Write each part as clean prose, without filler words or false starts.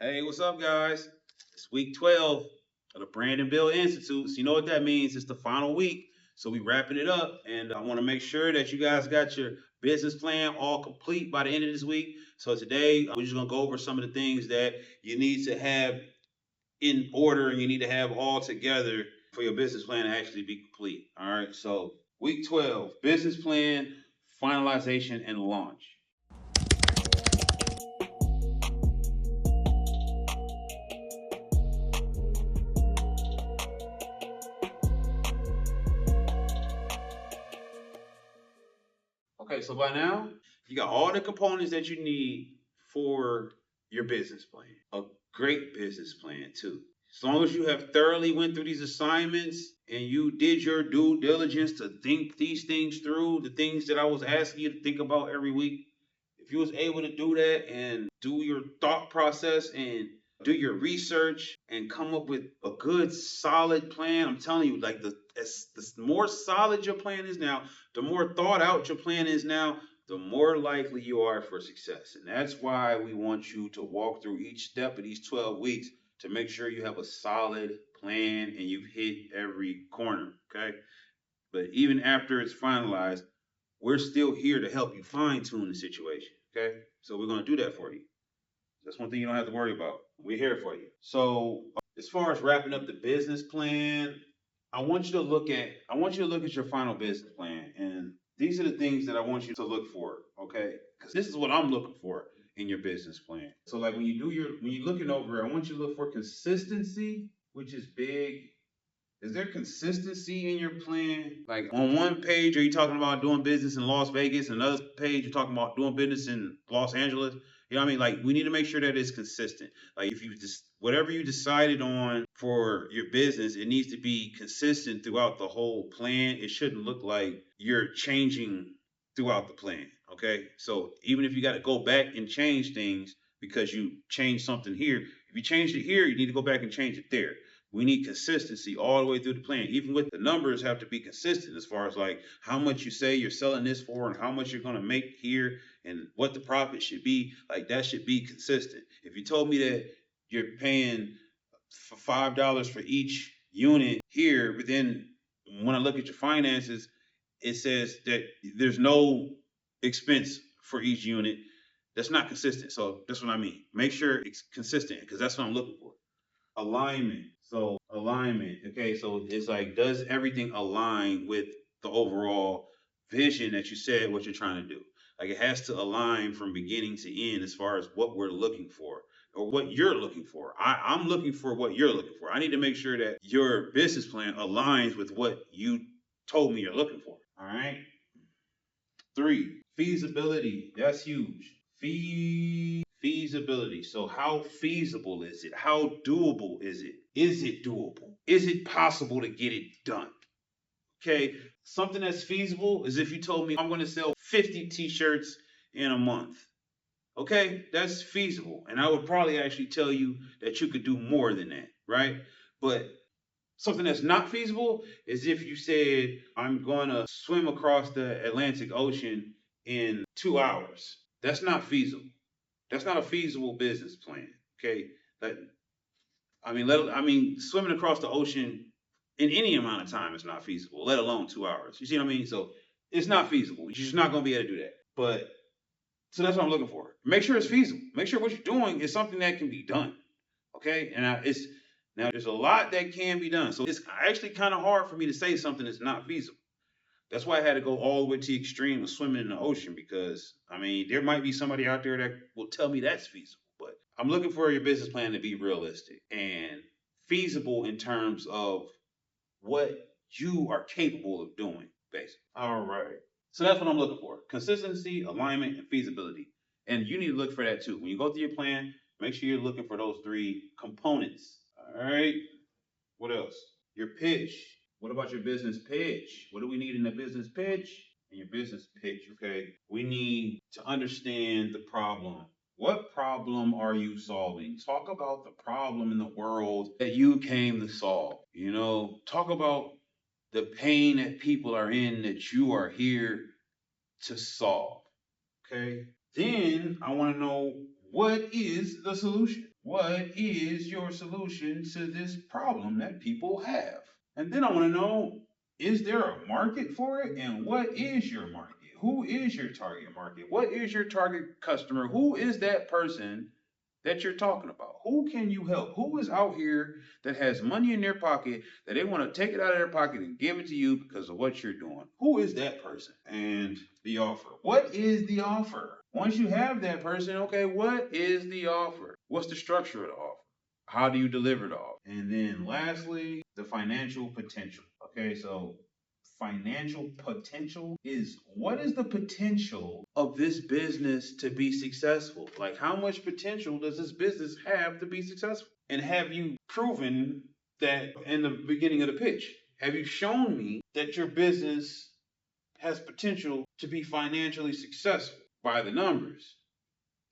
Hey, what's up, guys? It's week 12 of the Brandon Bill Institute. So you know what that means? It's the final week. So we wrapping it up, and I want to make sure that you guys got your business plan all complete by the end of this week. So today we're just gonna go over some of the things that you need to have in order and you need to have all together for your business plan to actually be complete. All right. So week 12, business plan, finalization, and launch. Okay, so by now, you got all the components that you need for your business plan. A great business plan, too. As long as you have thoroughly went through these assignments and you did your due diligence to think these things through, the things that I was asking you to think about every week, if you was able to do that and do your thought process and do your research and come up with a good solid plan, I'm telling you, like the more solid your plan is now, the more thought out your plan is now, the more likely you are for success. And that's why we want you to walk through each step of these 12 weeks to make sure you have a solid plan and you've hit every corner. Okay. But even after it's finalized, we're still here to help you fine tune the situation. Okay. So we're going to do that for you. That's one thing you don't have to worry about. We're here for you. So as far as wrapping up the business plan, I want you to look at your final business plan, and these are the things that I want you to look for, okay? Because this is what I'm looking for in your business plan. So like when you're looking over it, I want you to look for consistency, which is big. Is there consistency in your plan? Like on one page, are you talking about doing business in Las Vegas? Another page, you're talking about doing business in Los Angeles. You know what I mean? Like we need to make sure that it's consistent. Like if you just whatever you decided on for your business, it needs to be consistent throughout the whole plan. It shouldn't look like you're changing throughout the plan. Okay. So even if you got to go back and change things because you changed something here, if you changed it here, you need to go back and change it there. We need consistency all the way through the plan. Even with the numbers have to be consistent as far as like how much you say you're selling this for and how much you're going to make here and what the profit should be. Like that should be consistent. If you told me that you're paying for $5 for each unit here, but then when I look at your finances, it says that there's no expense for each unit. That's not consistent. So that's what I mean. Make sure it's consistent because that's what I'm looking for. Alignment. So alignment. Okay, so it's like does everything align with the overall vision that you said what you're trying to do? Like it has to align from beginning to end as far as what we're looking for or what you're looking for. I'm looking for what you're looking for. I need to make sure that your business plan aligns with what you told me you're looking for. All right. Three, feasibility. That's huge. Feasibility. So how feasible is it? How doable is it? Is it doable? Is it possible to get it done? Okay. Something that's feasible is if you told me I'm going to sell 50 t-shirts in a month. Okay, that's feasible. And I would probably actually tell you that you could do more than that, right? But something that's not feasible is if you said, I'm going to swim across the Atlantic Ocean in 2 hours. That's not feasible. That's not a feasible business plan. Okay. That, I mean, swimming across the ocean in any amount of time is not feasible, let alone 2 hours. You see what I mean? So it's not feasible. You're just not going to be able to do that. But so that's what I'm looking for. Make sure it's feasible. Make sure what you're doing is something that can be done. Okay. And it's now there's a lot that can be done. So it's actually kind of hard for me to say something that's not feasible. That's why I had to go all the way to the extreme of swimming in the ocean because I mean there might be somebody out there that will tell me that's feasible, but I'm looking for your business plan to be realistic and feasible in terms of what you are capable of doing, basically. All right. So that's what I'm looking for: consistency, alignment, and feasibility. And you need to look for that too. When you go through your plan, make sure you're looking for those three components. All right. What else? Your pitch. What about your business pitch? What do we need in the business pitch? In your business pitch, okay, we need to understand the problem. What problem are you solving? Talk about the problem in the world that you came to solve. You know, talk about the pain that people are in that you are here to solve. Okay. Then I want to know what is the solution? what is your solution to this problem that people have? And then I want to know, is there a market for it? And what is your market? Who is your target market? What is your target customer? Who is that person that you're talking about? Who can you help? Who is out here that has money in their pocket that they want to take it out of their pocket and give it to you because of what you're doing? Who is that person? And the offer. What is the offer? Once you have that person, okay, what is the offer? What's the structure of the offer? How do you deliver the offer? And then lastly, the financial potential. Okay, so financial potential is what is the potential of this business to be successful? Like, how much potential does this business have to be successful? And have you proven that in the beginning of the pitch? Have you shown me that your business has potential to be financially successful by the numbers?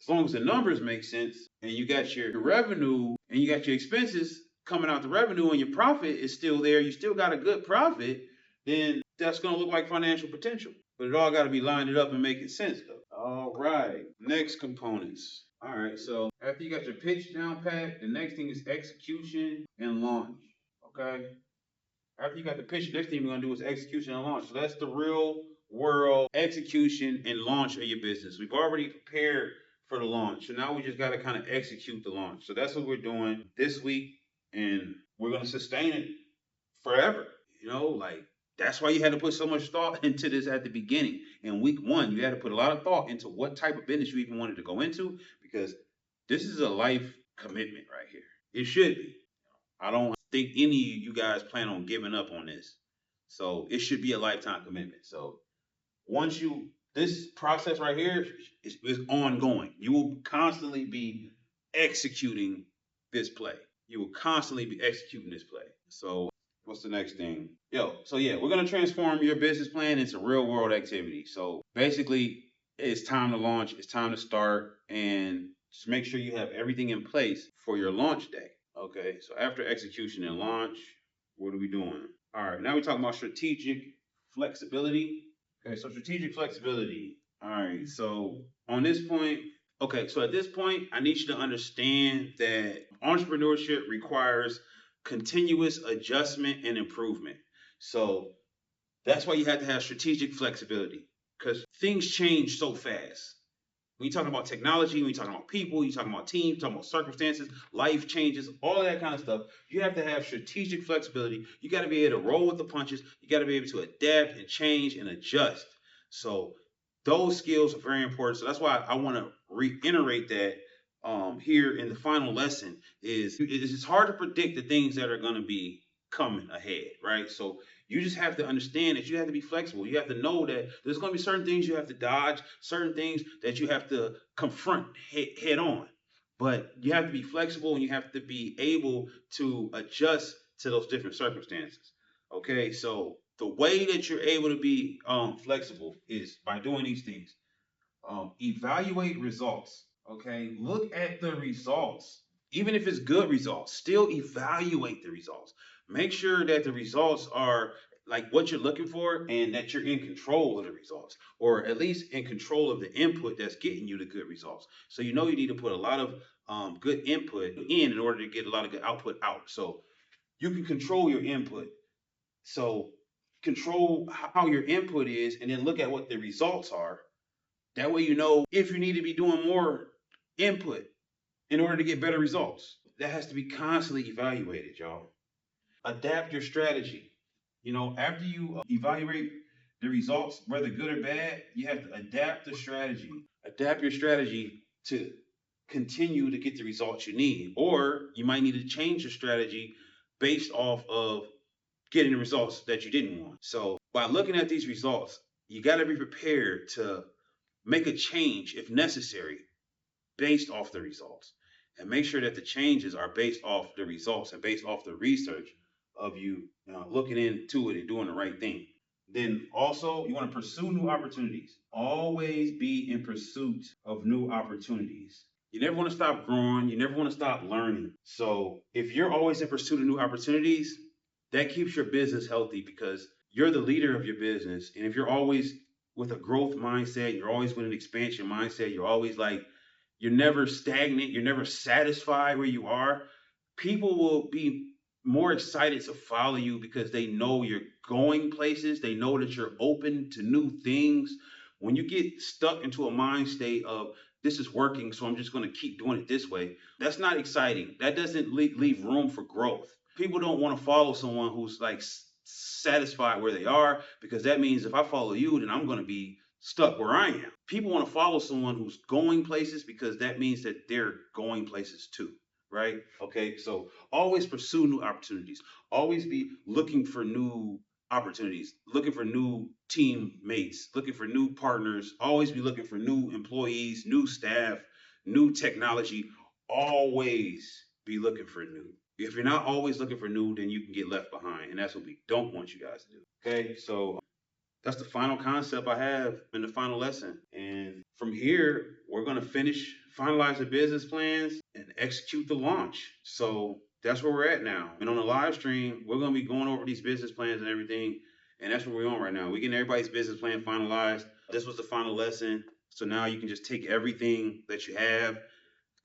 As long as the numbers make sense and you got your revenue and you got your expenses coming out the revenue and your profit is still there, you still got a good profit, then that's going to look like financial potential. But it all got to be lined up and making sense, though. All right. Next components. All right. So after you got your pitch down pat, the next thing is execution and launch. Okay. After you got the pitch, the next thing we're gonna do is execution and launch. So that's the real world execution and launch of your business. We've already prepared for the launch. So now we just gotta kind of execute the launch. So that's what we're doing this week, and we're gonna sustain it forever. Like that's why you had to put so much thought into this at the beginning. In week one, you had to put a lot of thought into what type of business you even wanted to go into because this is a life commitment right here. It should be. I don't think any of you guys plan on giving up on this. So it should be a lifetime commitment. So once you, this process right here is ongoing. You will constantly be executing this play. You will constantly be executing this play. So what's the next thing? So yeah, we're gonna transform your business plan into real world activity. So basically, it's time to launch. It's time to start, and just make sure you have everything in place for your launch day. Okay, so after execution and launch, what are we doing? All right, now we're talking about strategic flexibility. Okay, so strategic flexibility. All right, so on this point, okay, so at this point, I need you to understand that entrepreneurship requires continuous adjustment and improvement. So that's why you have to have strategic flexibility because things change so fast. When you're talking about technology, when you're talking about people, you're talking about teams, talking about circumstances, life changes, all of that kind of stuff, you have to have strategic flexibility. You got to be able to roll with the punches. You got to be able to adapt and change and adjust. So those skills are very important. So that's why I want to reiterate that here in the final lesson is it's hard to predict the things that are going to be coming ahead, right? So you just have to understand that you have to be flexible. You have to know that there's going to be certain things you have to dodge, certain things that you have to confront head on. But you have to be flexible and you have to be able to adjust to those different circumstances. Okay, so the way that you're able to be flexible is by doing these things. Evaluate results. Okay, look at the results. Even if it's good results, still evaluate the results. Make sure that the results are like what you're looking for and that you're in control of the results, or at least in control of the input that's getting you the good results. So you know you need to put a lot of good input in order to get a lot of good output out. So you can control your input. So control how your input is, and then look at what the results are. That way you know if you need to be doing more input in order to get better results. That has to be constantly evaluated, y'all. Adapt your strategy. After you evaluate the results, whether good or bad, you have to adapt the strategy. Adapt your strategy to continue to get the results you need. Or you might need to change your strategy based off of getting the results that you didn't want. So by looking at these results, you got to be prepared to make a change if necessary based off the results. And make sure that the changes are based off the results and based off the research of you looking into it and doing the right thing. Then also, you want to pursue new opportunities. Always be in pursuit of new opportunities. You never want to stop growing. You never want to stop learning. So if you're always in pursuit of new opportunities, that keeps your business healthy because you're the leader of your business. And if you're always with a growth mindset, you're always with an expansion mindset, you're always like You're never stagnant. You're never satisfied where you are. People will be more excited to follow you because they know you're going places. They know that you're open to new things. When you get stuck into a mind state of this is working, so I'm just going to keep doing it this way, that's not exciting. That doesn't leave room for growth. People don't want to follow someone who's like satisfied where they are because that means if I follow you, then I'm going to be stuck where I am. People want to follow someone who's going places because that means that they're going places too, right? Okay, so always pursue new opportunities. Always be looking for new opportunities, looking for new teammates, looking for new partners. Always be looking for new employees, new staff, new technology. Always be looking for new. If you're not always looking for new, then you can get left behind, and that's what we don't want you guys to do. Okay, so that's the final concept I have in the final lesson. And from here, we're going to finalize the business plans, and execute the launch. So that's where we're at now. And on the live stream, we're going to be going over these business plans and everything. And that's where we're on right now. We're getting everybody's business plan finalized. This was the final lesson. So now you can just take everything that you have,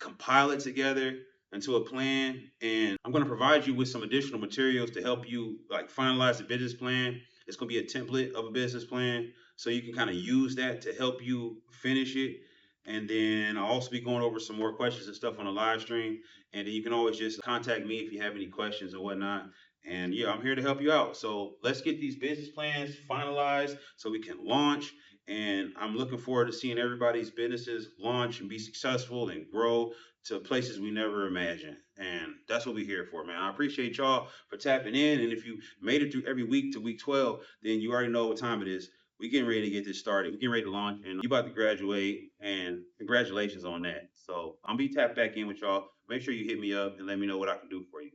compile it together into a plan, and I'm going to provide you with some additional materials to help you like finalize the business plan. It's going to be a template of a business plan, so you can kind of use that to help you finish it. And then I'll also be going over some more questions and stuff on the live stream, and then you can always just contact me if you have any questions or whatnot. And yeah, I'm here to help you out. So let's get these business plans finalized so we can launch. And I'm looking forward to seeing everybody's businesses launch and be successful and grow to places we never imagined. And that's what we're here for, man. I appreciate y'all for tapping in. And if you made it through every week to week 12, then you already know what time it is. We getting ready to get this started. We getting ready to launch, and you about to graduate. And congratulations on that. So I'm be tapped back in with y'all. Make sure you hit me up and let me know what I can do for you.